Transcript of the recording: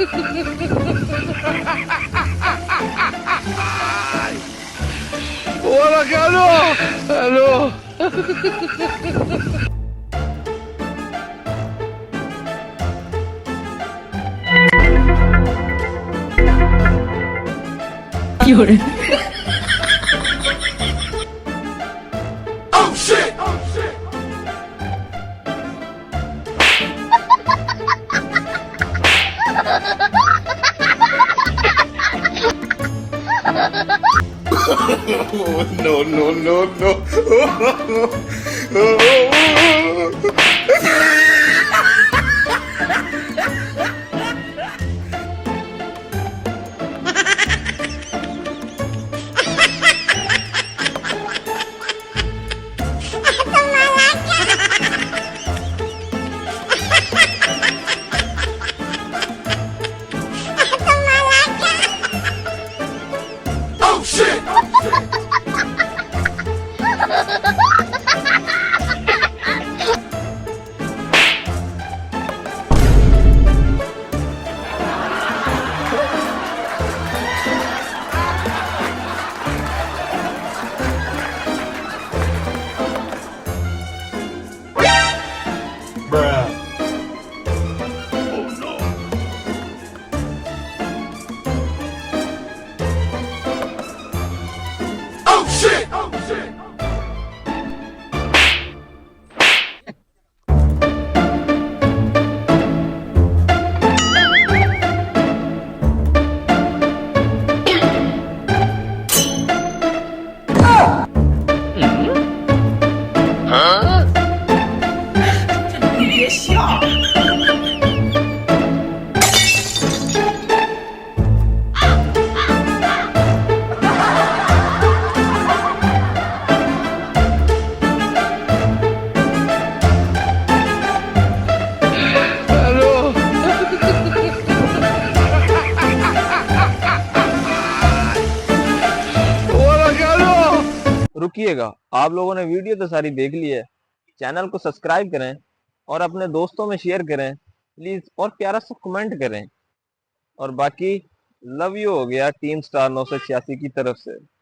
Hola, Carlos. Hello. Oh shit! Oh shit! No, no, no, no. Oh shit! Bruh. Oh no. Oh shit! Oh shit! Hello. Hola, Carlos. रुकिएगा, आप लोगों ने video तो सारी देख ली है। Channel को subscribe करें और अपने दोस्तों में शेयर करें प्लीज, और प्यारा सा कमेंट करें। और बाकी लव यू हो गया टीम स्टार 986 की तरफ से।